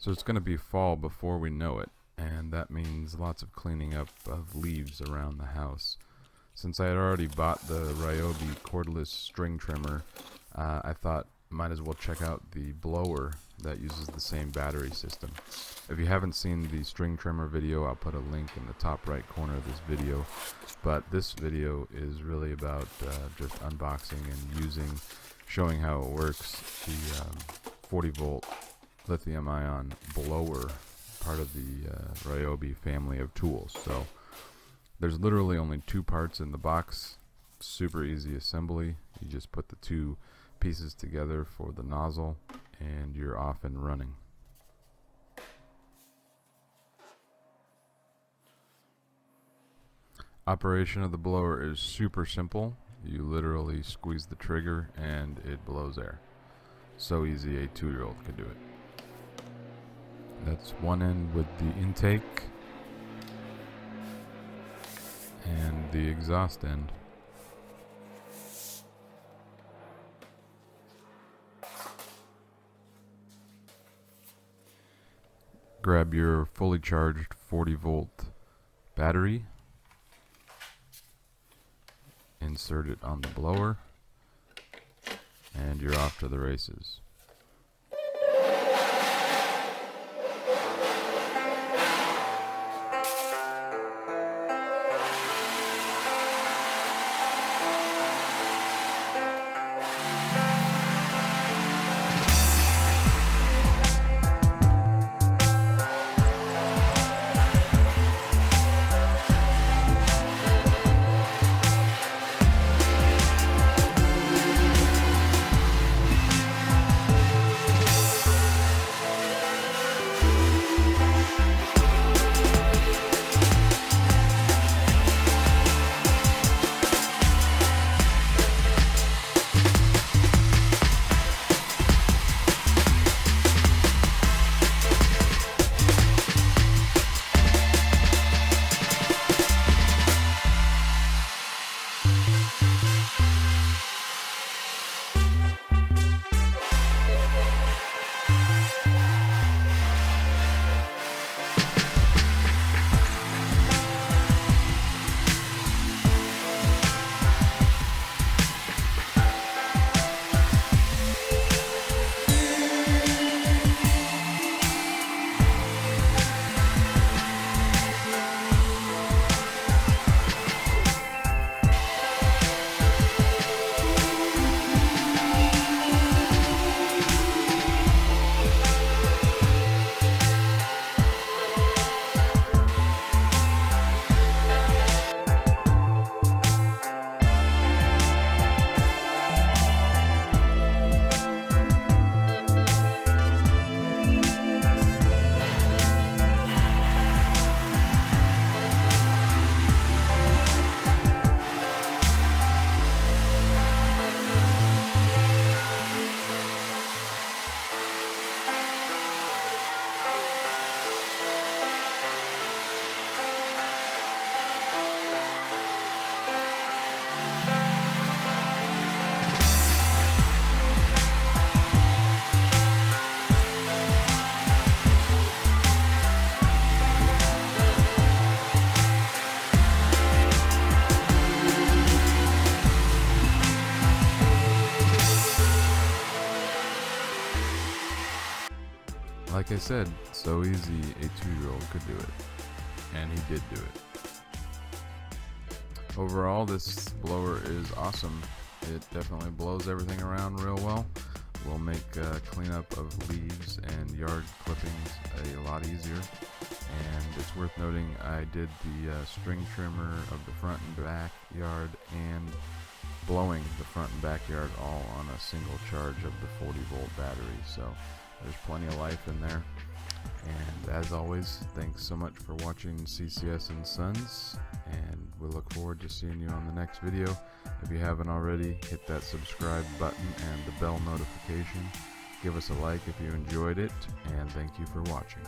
So it's going to be fall before we know it, and that means lots of cleaning up of leaves around the house. Since I had already bought the Ryobi Cordless string trimmer, I thought might as well check out the blower that uses the same battery system. If you haven't seen the string trimmer video, I'll put a link in the top right corner of this video. But this video is really about just unboxing and showing how it works. The 40 volt lithium ion blower, part of the Ryobi family of tools. So there's literally only two parts in the box. Super easy assembly. You just put the two pieces together for the nozzle and you're off and running. Operation of the blower is super simple. You literally squeeze the trigger and it blows air. So easy, a 2-year-old could do it. That's one end with the intake and the exhaust end. Grab your fully charged 40 volt battery, insert it on the blower, and you're off to the races. Like I said, so easy, a 2-year-old could do it. And he did do it. Overall, this blower is awesome. It definitely blows everything around real well. Will make cleanup of leaves and yard clippings a lot easier. And it's worth noting I did the string trimmer of the front and back yard and blowing the front and backyard all on a single charge of the 40 volt battery. So there's plenty of life in there. And as always, thanks so much for watching CCS and Sons, and we look forward to seeing you on the next video. If you haven't already, hit that subscribe button and the bell notification. Give us a like if you enjoyed it, and thank you for watching.